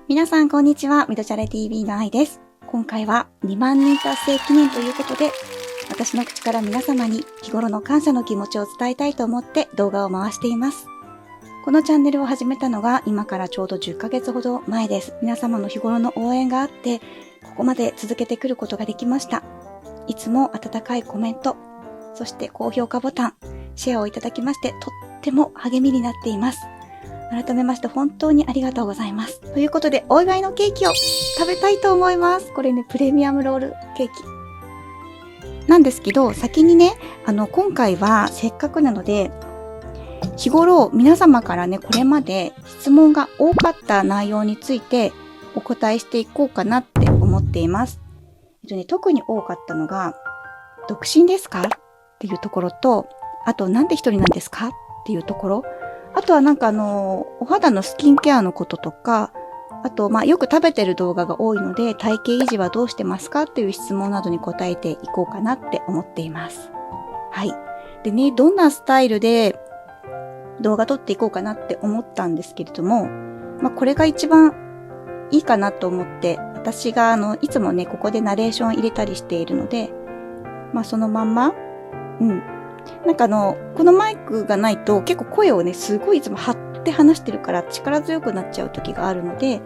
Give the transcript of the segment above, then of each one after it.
皆さんこんにちは、ミドチャレ TV の愛です。今回は2万人達成記念ということで、私の口から皆様に日頃の感謝の気持ちを伝えたいと思って動画を回しています。このチャンネルを始めたのが今からちょうど10ヶ月ほど前です。皆様の日頃の応援があって、ここまで続けてくることができました。いつも温かいコメント、そして高評価ボタン、シェアをいただきまして、とっても励みになっています。改めまして本当にありがとうございます。ということで、お祝いのケーキを食べたいと思います。これね、プレミアムロールケーキ。なんですけど、先にね、今回はせっかくなので、日頃皆様からね、これまで質問が多かった内容についてお答えしていこうかなって思っています。特に多かったのが、独身ですかっていうところと、あとなんで一人なんですかっていうところ、あとはお肌のスキンケアのこととか、あとよく食べてる動画が多いので、体型維持はどうしてますかっていう質問などに答えていこうかなって思っています。はい。でね、どんなスタイルで動画撮っていこうかなって思ったんですけれども、これが一番いいかなと思って、私がいつもね、ここでナレーション入れたりしているので、そのまんま、このマイクがないと結構声をね、すごいいつも張って話してるから力強くなっちゃう時があるので、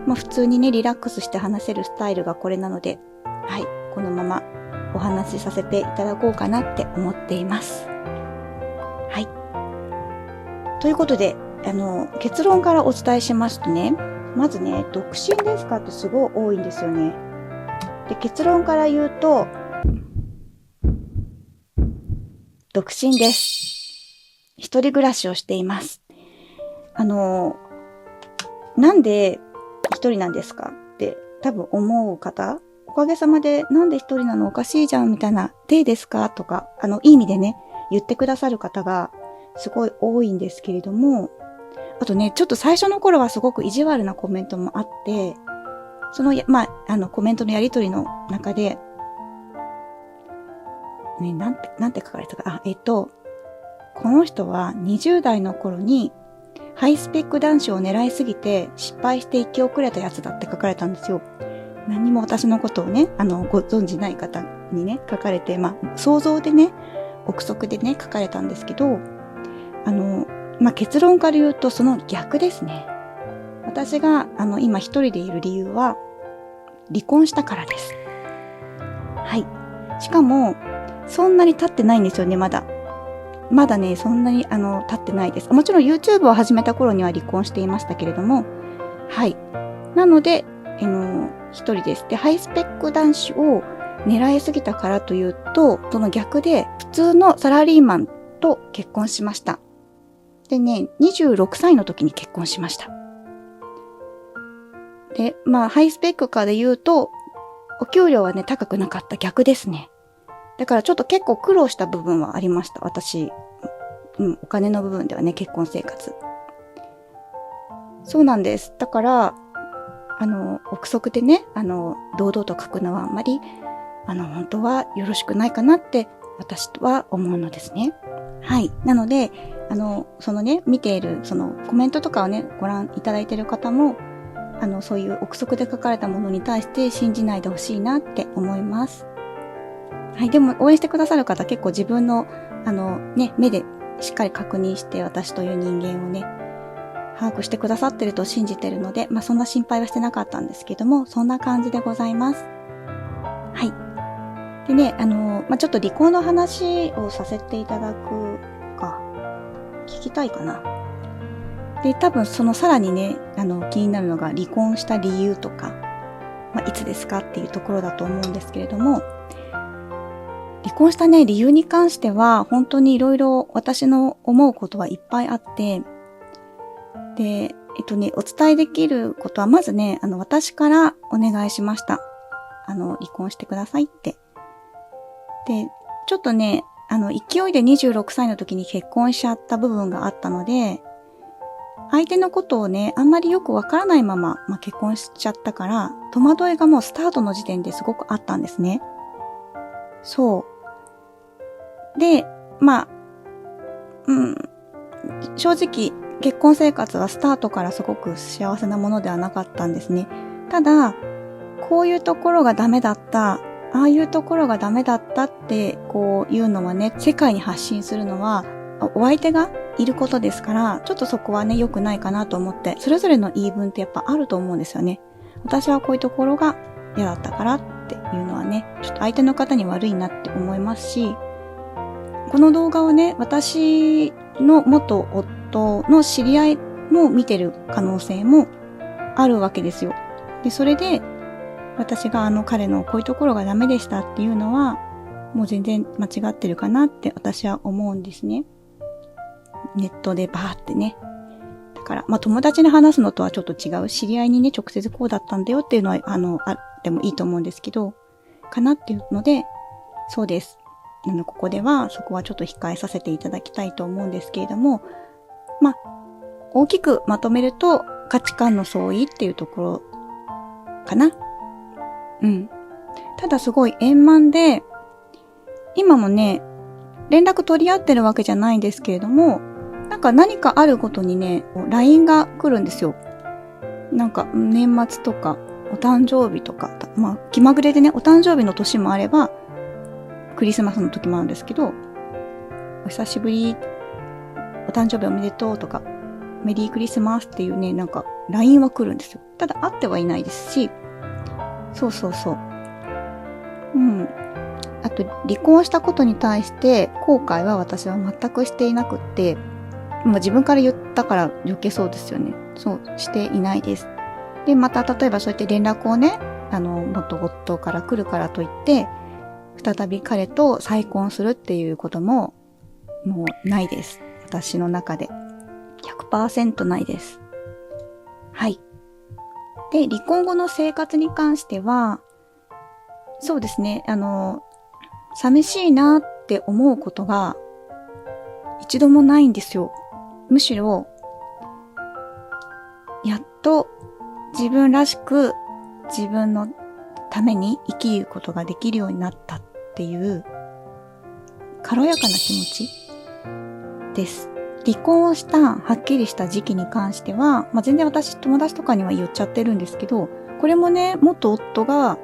普通にね、リラックスして話せるスタイルがこれなので、はい、このままお話しさせていただこうかなって思っています。はい。ということで、結論からお伝えしますとね、まずね、独身ですかってすごい多いんですよね。で、結論から言うと、独身です。一人暮らしをしています。なんで一人なんですかって多分思う方、おかげさまでなんで一人なのおかしいじゃんみたいな、デーですかとか、いい意味でね、言ってくださる方がすごい多いんですけれども、あとね、ちょっと最初の頃はすごく意地悪なコメントもあって、その、コメントのやりとりの中で、ね、なんて書かれたか、この人は20代の頃にハイスペック男子を狙いすぎて失敗して生き遅れたやつだって書かれたんですよ。何も私のことをね、ご存じない方にね、書かれて、想像でね、憶測でね、書かれたんですけど、結論から言うとその逆ですね。私が、今一人でいる理由は、離婚したからです。はい。しかも、そんなに経ってないんですよね、まだ。まだね、そんなに経ってないです。もちろん YouTube を始めた頃には離婚していましたけれども、はい。なので、一人です。で、ハイスペック男子を狙いすぎたからというと、その逆で、普通のサラリーマンと結婚しました。でね、26歳の時に結婚しました。で、ハイスペックかで言うと、お給料はね、高くなかった逆ですね。だからちょっと結構苦労した部分はありました。私、お金の部分ではね、結婚生活。そうなんです。だから、憶測でね、堂々と書くのはあんまり、本当はよろしくないかなって、私は思うのですね。はい。なので、そのね、見ている、そのコメントとかをね、ご覧いただいている方も、そういう憶測で書かれたものに対して信じないでほしいなって思います。はい。でも、応援してくださる方結構自分の、目でしっかり確認して私という人間をね、把握してくださってると信じてるので、そんな心配はしてなかったんですけども、そんな感じでございます。はい。でね、ちょっと離婚の話をさせていただくか、聞きたいかな。で、多分そのさらにね、気になるのが離婚した理由とか、いつですかっていうところだと思うんですけれども、離婚したね、理由に関しては、本当にいろいろ私の思うことはいっぱいあって、で、お伝えできることは、まずね、私からお願いしました。離婚してくださいって。で、ちょっとね、勢いで26歳の時に結婚しちゃった部分があったので、相手のことをね、あんまりよくわからないまま、結婚しちゃったから、戸惑いがもうスタートの時点ですごくあったんですね。そう。で、正直、結婚生活はスタートからすごく幸せなものではなかったんですね。ただ、こういうところがダメだった、ああいうところがダメだったってこういうのはね、世界に発信するのはお相手がいることですから、ちょっとそこはね、良くないかなと思って、それぞれの言い分ってやっぱあると思うんですよね。私はこういうところが嫌だったからっていうのはね、ちょっと相手の方に悪いなって思いますし、この動画をね、私の元夫の知り合いも見てる可能性もあるわけですよ。で、それで、私が彼のこういうところがダメでしたっていうのは、もう全然間違ってるかなって私は思うんですね。ネットでバーってね。だから、友達に話すのとはちょっと違う。知り合いにね、直接こうだったんだよっていうのは、あってもいいと思うんですけど、かなっていうので、そうです。ここでは、そこはちょっと控えさせていただきたいと思うんですけれども、大きくまとめると、価値観の相違っていうところかな。うん。ただすごい円満で、今もね、連絡取り合ってるわけじゃないんですけれども、何かあることにね、LINE が来るんですよ。年末とか、お誕生日とか、気まぐれでね、お誕生日の年もあれば、クリスマスの時もあるんですけど、お久しぶり、お誕生日おめでとうとか、メリークリスマスっていうね、LINE は来るんですよ。ただ会ってはいないですし、そう。うん。あと、離婚したことに対して後悔は私は全くしていなくって、もう自分から言ったから余計そうですよね。そう、していないです。で、また例えばそうやって連絡をね、元夫から来るからといって、再び彼と再婚するっていうことも、もうないです。私の中で。100% ないです。はい。で、離婚後の生活に関しては、そうですね、寂しいなって思うことが一度もないんですよ。むしろ、やっと自分らしく自分のために生きることができるようになったっていう軽やかな気持ちです。離婚をしたはっきりした時期に関しては、全然私友達とかには言っちゃってるんですけど、これもね、元夫が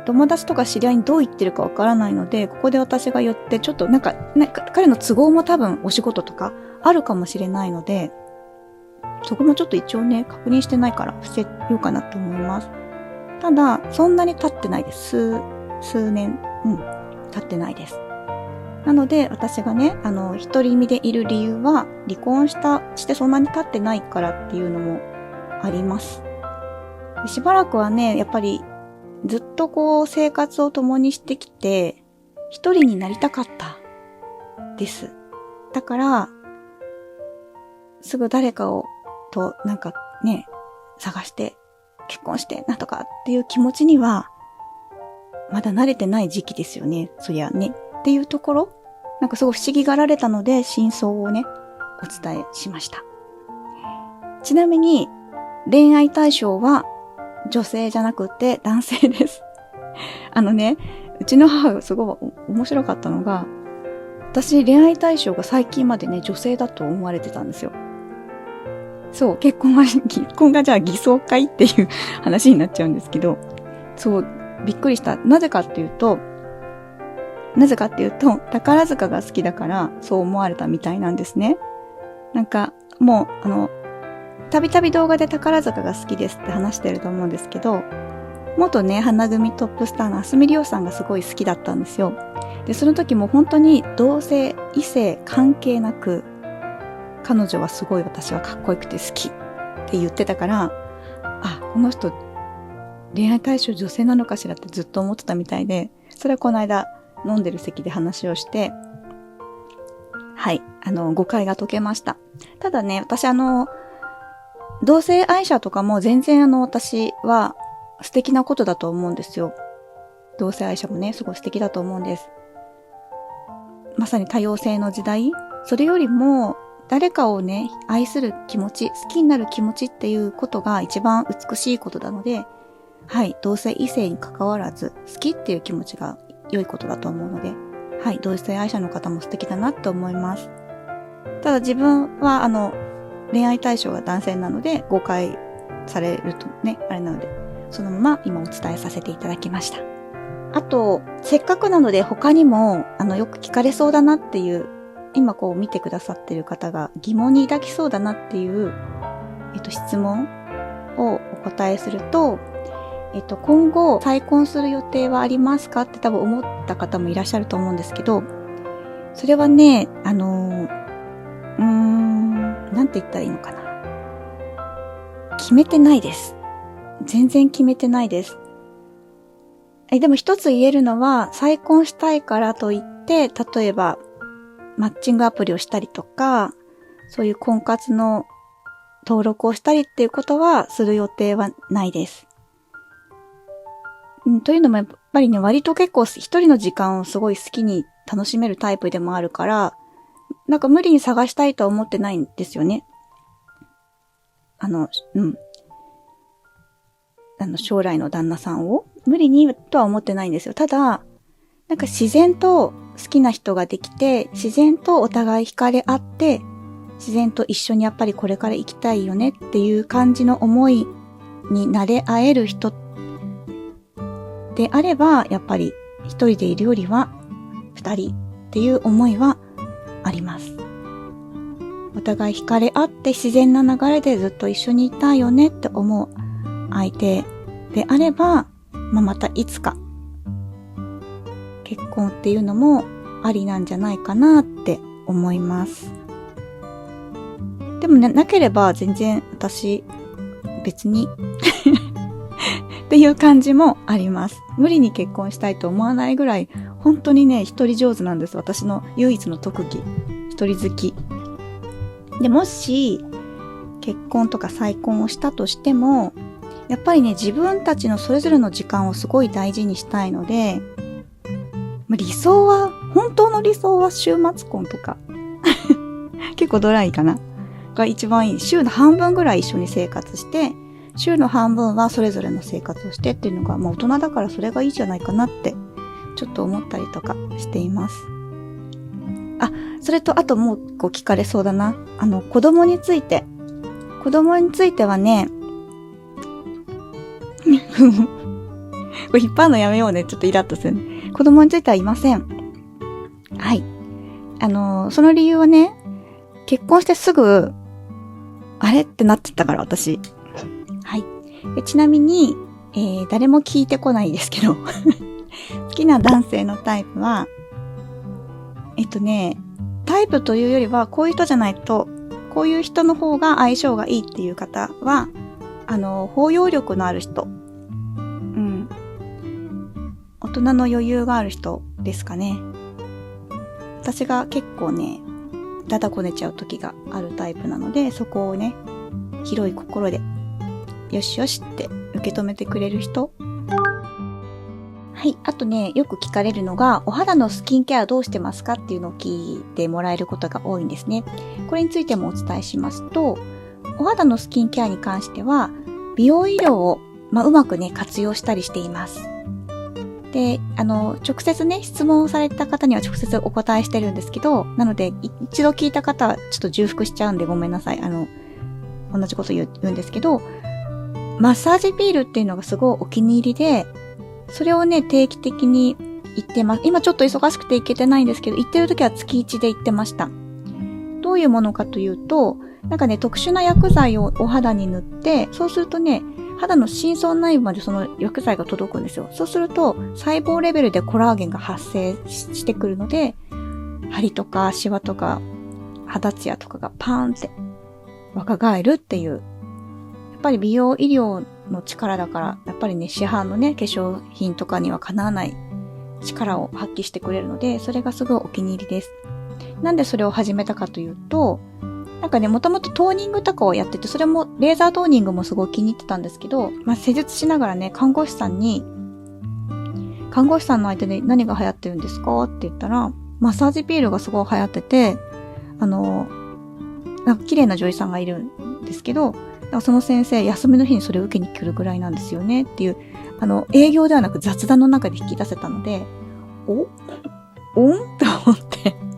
友達とか知り合いにどう言ってるかわからないので、ここで私が言って、ちょっと彼の都合も多分お仕事とかあるかもしれないので、そこもちょっと一応ね、確認してないから伏せようかなと思います。ただ、そんなに経ってないです。数年、経ってないです。なので、私がね、独り身でいる理由は、離婚してそんなに経ってないからっていうのもあります。しばらくはね、やっぱり、ずっと生活を共にしてきて、一人になりたかったです。だから、すぐ誰かと探して、結婚して、なんとかっていう気持ちには、まだ慣れてない時期ですよね。そりゃね。っていうところ、すごい不思議がられたので、真相をね、お伝えしました。ちなみに、恋愛対象は、女性じゃなくて男性です。うちの母がすごい面白かったのが、私恋愛対象が最近までね、女性だと思われてたんですよ。そう、結婚がじゃあ偽装かいっていう話になっちゃうんですけど、そう、びっくりした。なぜかっていうと、宝塚が好きだからそう思われたみたいなんですね。もう、たびたび動画で宝塚が好きですって話してると思うんですけど、元ね、花組トップスターの蓮見理央さんがすごい好きだったんですよ。で、その時も本当に同性、異性関係なく、彼女はすごい私はかっこよくて好きって言ってたから、この人恋愛対象女性なのかしらってずっと思ってたみたいで、それはこの間飲んでる席で話をして、はい、誤解が解けました。ただね、私同性愛者とかも全然私は素敵なことだと思うんですよ。同性愛者もね、すごい素敵だと思うんです。まさに多様性の時代、それよりも誰かをね、愛する気持ち、好きになる気持ちっていうことが一番美しいことなので、はい、同性異性に関わらず好きっていう気持ちが良いことだと思うので、はい、同性愛者の方も素敵だなと思います。ただ自分は恋愛対象が男性なので誤解されるとね、あれなので、そのまま今お伝えさせていただきました。あと、せっかくなので他にも、よく聞かれそうだなっていう、今こう見てくださってる方が疑問に抱きそうだなっていう、質問をお答えすると、今後再婚する予定はありますかって多分思った方もいらっしゃると思うんですけど、それはね、なんて言ったらいいのかな。決めてないです。全然決めてないです。でも一つ言えるのは、再婚したいからといって、例えば、マッチングアプリをしたりとか、そういう婚活の登録をしたりっていうことはする予定はないです。というのもやっぱりね、割と結構一人の時間をすごい好きに楽しめるタイプでもあるから、なんか無理に探したいとは思ってないんですよね。将来の旦那さんを無理にとは思ってないんですよ。ただ、なんか自然と好きな人ができて、自然とお互い惹かれ合って、自然と一緒にやっぱりこれから生きたいよねっていう感じの思いになれ合える人であれば、やっぱり一人でいるよりは二人っていう思いはあります。お互い惹かれ合って自然な流れでずっと一緒にいたいよねって思う相手であれば、またいつか結婚っていうのもありなんじゃないかなって思います。でもね、なければ全然私別にっていう感じもあります。無理に結婚したいと思わないぐらい、本当にね、一人上手なんです。私の唯一の特技。一人好き。で、もし、結婚とか再婚をしたとしても、やっぱりね、自分たちのそれぞれの時間をすごい大事にしたいので、理想は、本当の理想は週末婚とか、結構ドライかなが一番いい。週の半分ぐらい一緒に生活して、週の半分はそれぞれの生活をしてっていうのが、大人だからそれがいいじゃないかなって、ちょっと思ったりとかしています。それと、あともう一個聞かれそうだな。子供について。子供についてはね、これ引っ張るのやめようね。ちょっとイラッとするね。子供についてはいません。はい。その理由はね、結婚してすぐ、あれってなっちゃったから、私。はい。ちなみに、誰も聞いてこないですけど、好きな男性のタイプは、タイプというよりは、こういう人じゃないと、こういう人の方が相性がいいっていう方は、包容力のある人、大人の余裕がある人ですかね。私が結構ね、だだこねちゃう時があるタイプなので、そこをね、広い心で、よしよしって受け止めてくれる人。はい。あとね、よく聞かれるのが、お肌のスキンケアどうしてますかっていうのを聞いてもらえることが多いんですね。これについてもお伝えしますと、お肌のスキンケアに関しては、美容医療を、うまくね、活用したりしています。で、直接ね、質問をされた方には直接お答えしてるんですけど、なので、一度聞いた方はちょっと重複しちゃうんでごめんなさい。同じこと言うんですけど、マッサージピールっていうのがすごいお気に入りで、それをね、定期的に行ってます。今ちょっと忙しくて行けてないんですけど、行ってる時は月1で行ってました。どういうものかというと、なんかね、特殊な薬剤をお肌に塗って、そうするとね、肌の深層内部までその薬剤が届くんですよ。そうすると、細胞レベルでコラーゲンが発生してくるので、張りとかシワとか肌ツヤとかがパーンって若返るっていう。やっぱり美容医療の力だから、やっぱりね、市販のね、化粧品とかにはかなわない力を発揮してくれるので、それがすごいお気に入りです。なんでそれを始めたかというと、なんかね、もともとトーニングとかをやってて、それもレーザートーニングもすごい気に入ってたんですけど、施術しながらね、看護師さんの相手で何が流行ってるんですかって言ったら、マッサージピールがすごい流行ってて、なんか綺麗な女医さんがいるんですけど、その先生、休みの日にそれを受けに来るぐらいなんですよねっていう、営業ではなく雑談の中で引き出せたので、おんと思っ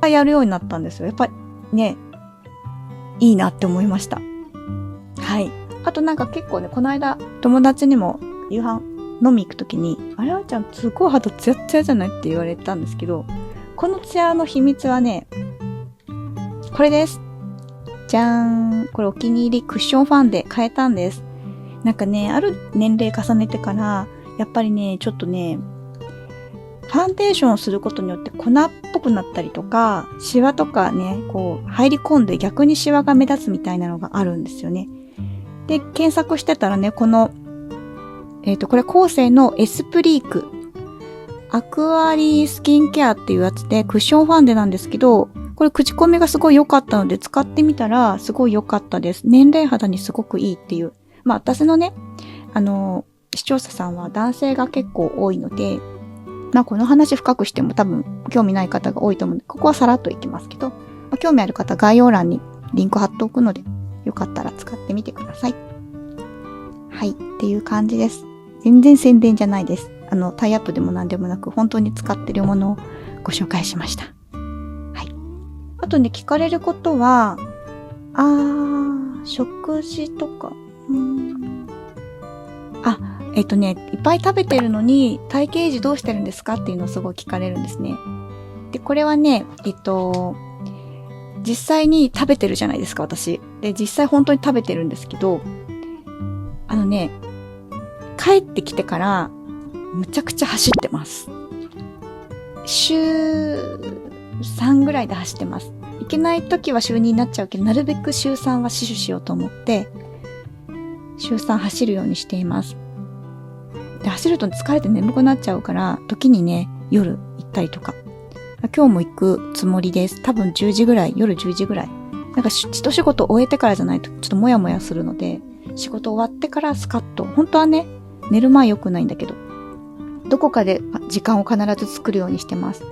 てやるようになったんですよ。やっぱりね、いいなって思いました。はい。あとなんか結構ね、この間友達にも夕飯飲み行くときに、あれあちゃんすごい肌ツヤツヤじゃないって言われたんですけど、このツヤの秘密はね、これです。じゃーん。これお気に入りクッションファンで変えたんです。なんかね、ある年齢重ねてから、やっぱりね、ちょっとね、ファンデーションをすることによって粉っぽくなったりとか、シワとかね、こう入り込んで逆にシワが目立つみたいなのがあるんですよね。で、検索してたらね、この、これコーセーのエスプリーク、アクアリースキンケアっていうやつでクッションファンデなんですけど、これ口コミがすごい良かったので使ってみたらすごい良かったです。年齢肌にすごくいいっていう。まあ私のね、視聴者さんは男性が結構多いので、まあこの話深くしても多分興味ない方が多いと思うので、ここはさらっといきますけど、まあ、興味ある方概要欄にリンク貼っておくので、よかったら使ってみてください。はい、っていう感じです。全然宣伝じゃないです。タイアップでも何でもなく、本当に使ってるものをご紹介しました。はい。あとね、聞かれることは、食事とか、いっぱい食べてるのに体型維持どうしてるんですかっていうのをすごい聞かれるんですね。で、これはね、実際に食べてるじゃないですか、私。で、実際本当に食べてるんですけど、帰ってきてから、むちゃくちゃ走ってます。週3ぐらいで走ってます。いけない時は週2になっちゃうけど、なるべく週3は死守しようと思って、週3走るようにしています。で、走ると疲れて眠くなっちゃうから、時にね、夜行ったりとか。今日も行くつもりです。多分10時ぐらい、夜10時ぐらい。なんか一仕事終えてからじゃないとちょっとモヤモヤするので、仕事終わってからスカッと。本当はね、寝る前良くないんだけど、どこかで時間を必ず作るようにしてます。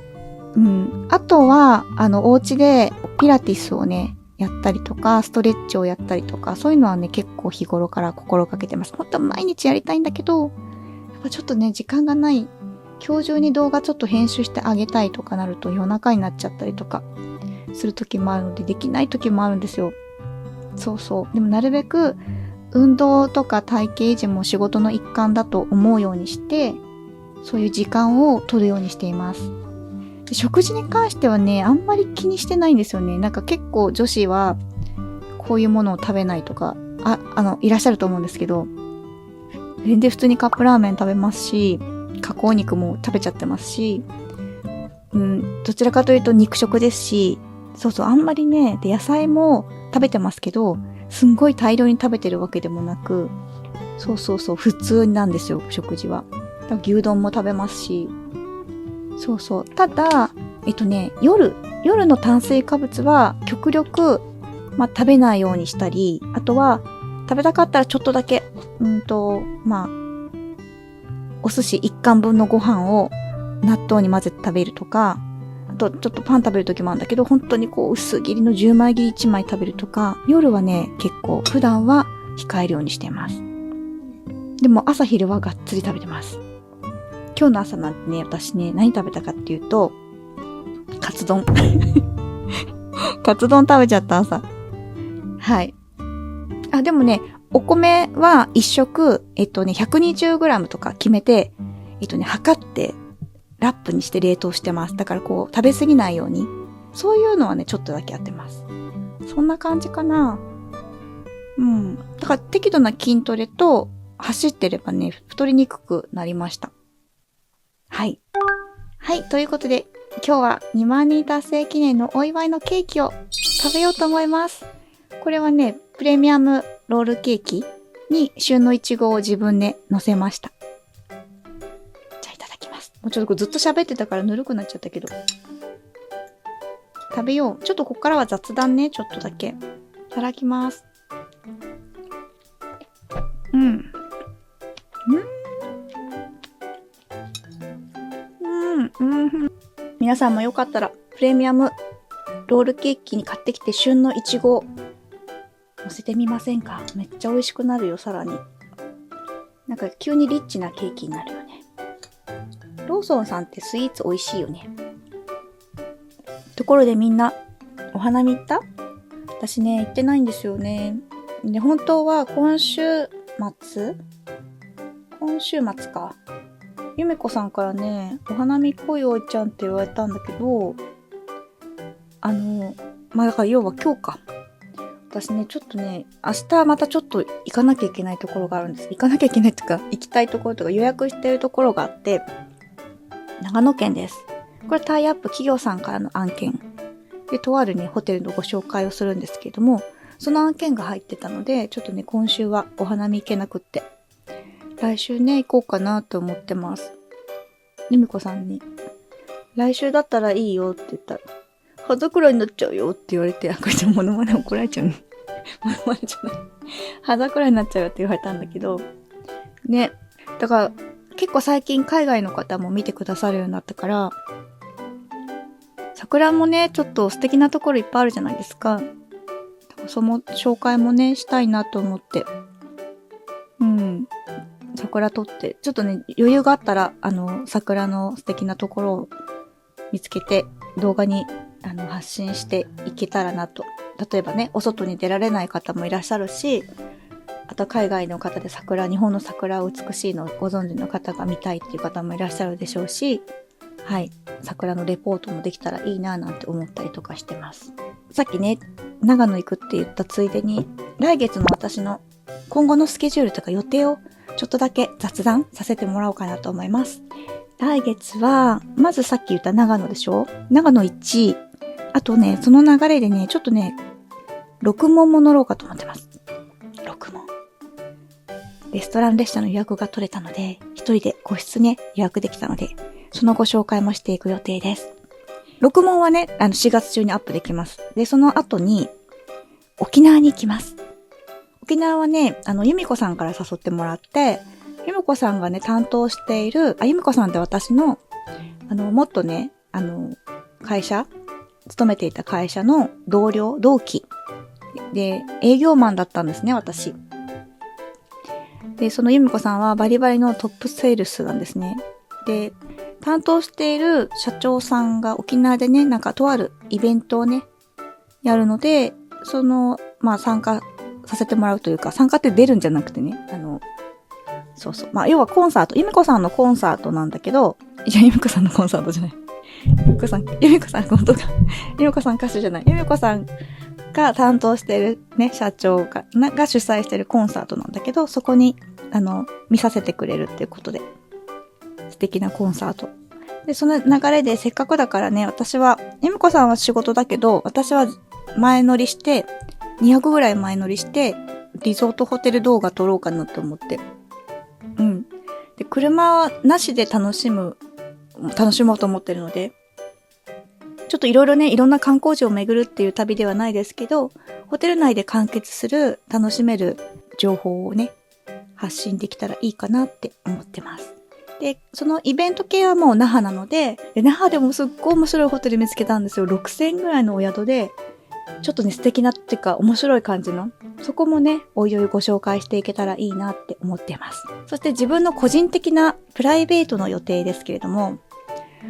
あとは、お家でピラティスをね、やったりとか、ストレッチをやったりとか、そういうのはね、結構日頃から心がけてます。本当は毎日やりたいんだけど、やっぱちょっとね、時間がない。今日中に動画ちょっと編集してあげたいとかなると夜中になっちゃったりとかする時もあるので、できない時もあるんですよ。そうそう。でもなるべく運動とか体型維持も仕事の一環だと思うようにして、そういう時間を取るようにしています。で、食事に関してはね、あんまり気にしてないんですよね。なんか結構女子はこういうものを食べないとか、いらっしゃると思うんですけど、全然普通にカップラーメン食べますし、加工肉も食べちゃってますし、どちらかというと肉食ですし、そうそう、あんまりね、で野菜も食べてますけど、すんごい大量に食べてるわけでもなく、そうそうそう、普通なんですよ、食事は。牛丼も食べますし、そうそう。ただ、夜の炭水化物は極力、食べないようにしたり、あとは、食べたかったらちょっとだけ、お寿司1貫分のご飯を納豆に混ぜて食べるとか、あとちょっとパン食べる時もあるんだけど、本当にこう薄切りの10枚切り1枚食べるとか、夜はね、結構普段は控えるようにしています。でも朝昼はがっつり食べてます。今日の朝なんてね、私ね、何食べたかっていうと、カツ丼。カツ丼食べちゃった朝。はい。でもね、お米は一食、120g とか決めて、測って、ラップにして冷凍してます。だからこう、食べ過ぎないように。そういうのはね、ちょっとだけやってます。そんな感じかな。だから適度な筋トレと、走ってればね、太りにくくなりました。はい。はい、ということで、今日は2万人達成記念のお祝いのケーキを食べようと思います。これはね、プレミアムロールケーキに旬のいちごを自分で乗せました。じゃあいただきます。もうちょっとずっと喋ってたからぬるくなっちゃったけど。食べよう。ちょっとこっからは雑談ね、ちょっとだけ。いただきます。皆さんもよかったらプレミアムロールケーキに買ってきて旬のいちごを乗せてみませんか？めっちゃ美味しくなるよ、さらに。なんか急にリッチなケーキになるよね。ローソンさんってスイーツ美味しいよね。ところでみんな、お花見行った？私ね、行ってないんですよね。で、本当は今週末か。ゆめこさんからね、お花見来いよいちゃんって言われたんだけど、だから要は今日か。私ね、ちょっとね、明日またちょっと行かなきゃいけないところがあるんです。行かなきゃいけないっていうか、行きたいところとか予約してるところがあって、長野県です。これタイアップ企業さんからの案件。で、とあるね、ホテルのご紹介をするんですけれども、その案件が入ってたので、ちょっとね、今週はお花見行けなくって、来週ね、行こうかなと思ってます。ゆみこさんに、来週だったらいいよって言ったら、葉桜になっちゃうよって言われて、こいつモノマネ怒られちゃうね。モノマネじゃない。葉桜になっちゃうよって言われたんだけど、ね。だから、結構最近海外の方も見てくださるようになったから、桜もね、ちょっと素敵なところいっぱいあるじゃないですか。その紹介もね、したいなと思って。桜撮って、ちょっとね、余裕があったら、桜の素敵なところを見つけて、動画に、発信していけたらなと。例えばね、お外に出られない方もいらっしゃるし、あと海外の方で日本の桜を美しいのをご存知の方が見たいっていう方もいらっしゃるでしょうし、はい、桜のレポートもできたらいいななんて思ったりとかしてます。さっきね、長野行くって言ったついでに、来月の私の今後のスケジュールとか予定をちょっとだけ雑談させてもらおうかなと思います。来月は、まずさっき言った長野でしょ？長野1、あとね、その流れでね、ちょっとね、6問も乗ろうかと思ってます。6問。レストラン列車の予約が取れたので、一人で個室ね、予約できたので、そのご紹介もしていく予定です。6問はね、4月中にアップできます。で、その後に、沖縄に行きます。沖縄はね、由美子さんから誘ってもらって、由美子さんがね、担当している、由美子さんって私の、もっとね、勤めていた会社の同期。で、営業マンだったんですね、私。で、その由美子さんはバリバリのトップセールスなんですね。で、担当している社長さんが沖縄でね、なんかとあるイベントをね、やるので、参加させてもらうというか、参加って出るんじゃなくてね、そうそう。要はコンサート、由美子さんのコンサートなんだけど、いや、由美子さんのコンサートじゃない。由美子さん、本当か。由美子さん歌手じゃない。由美子さんが担当しているね、社長が主催しているコンサートなんだけど、そこに、見させてくれるっていうことで、素敵なコンサート。で、その流れでせっかくだからね、由美子さんは仕事だけど、私は200ぐらい前乗りして、リゾートホテル動画撮ろうかなと思って。で、車はなしで楽しもうと思ってるので、ちょっといろいろね、いろんな観光地を巡るっていう旅ではないですけど、ホテル内で完結する、楽しめる情報をね、発信できたらいいかなって思ってます。で、そのイベント系はもう那覇なので、那覇でもすっごい面白いホテル見つけたんですよ。6000円ぐらいのお宿で、ちょっとね、素敵なっていうか面白い感じの、そこもね、おいおいご紹介していけたらいいなって思ってます。そして自分の個人的なプライベートの予定ですけれども、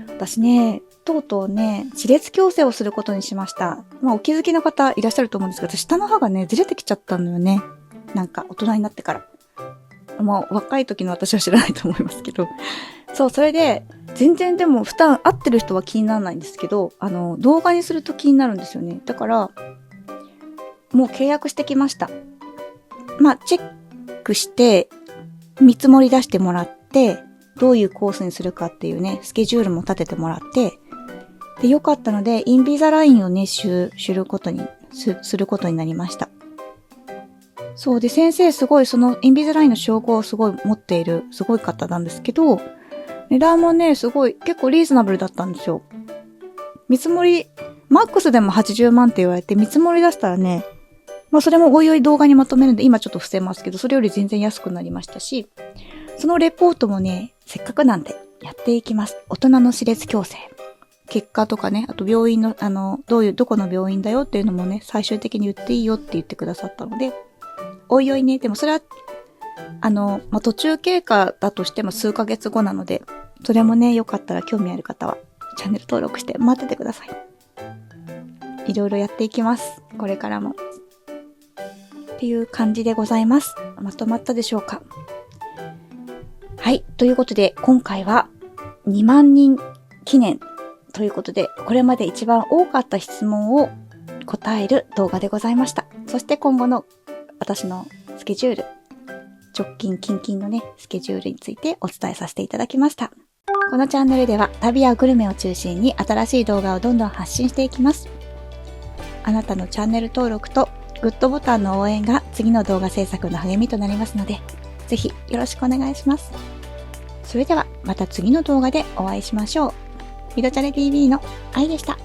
私ね、とうとうね、歯列矯正をすることにしました。お気づきの方いらっしゃると思うんですけど、私下の歯がね、ずれてきちゃったのよね。なんか大人になってから。若い時の私は知らないと思いますけど。そう、それで、全然でも負担合ってる人は気にならないんですけど、動画にすると気になるんですよね。だから、もう契約してきました。チェックして、見積もり出してもらって、どういうコースにするかっていうね、スケジュールも立ててもらって、で、よかったので、インビザラインをね、することになりました。そうで、先生すごいそのインビザラインの称号をすごい持っている、すごい方なんですけど、値段もね、結構リーズナブルだったんですよ。見積もり、マックスでも80万って言われて、見積もり出したらね、それもおいおい動画にまとめるんで、今ちょっと伏せますけど、それより全然安くなりましたし、そのレポートもね、せっかくなんでやっていきます。大人の歯列矯正。結果とかね、あと病院の、どこの病院だよっていうのもね、最終的に言っていいよって言ってくださったので、おいおいね、でもそれは、途中経過だとしても数ヶ月後なので、それもね、よかったら興味ある方は、チャンネル登録して待っててください。いろいろやっていきます。これからも。っていう感じでございます。まとまったでしょうか？はい。ということで、今回は2万人記念ということで、これまで一番多かった質問を答える動画でございました。そして今後の私のスケジュール、直近近々のね、スケジュールについてお伝えさせていただきました。このチャンネルでは旅やグルメを中心に新しい動画をどんどん発信していきます。あなたのチャンネル登録とグッドボタンの応援が次の動画制作の励みとなりますので、ぜひよろしくお願いします。それではまた次の動画でお会いしましょう。みどちゃれ TV の愛でした。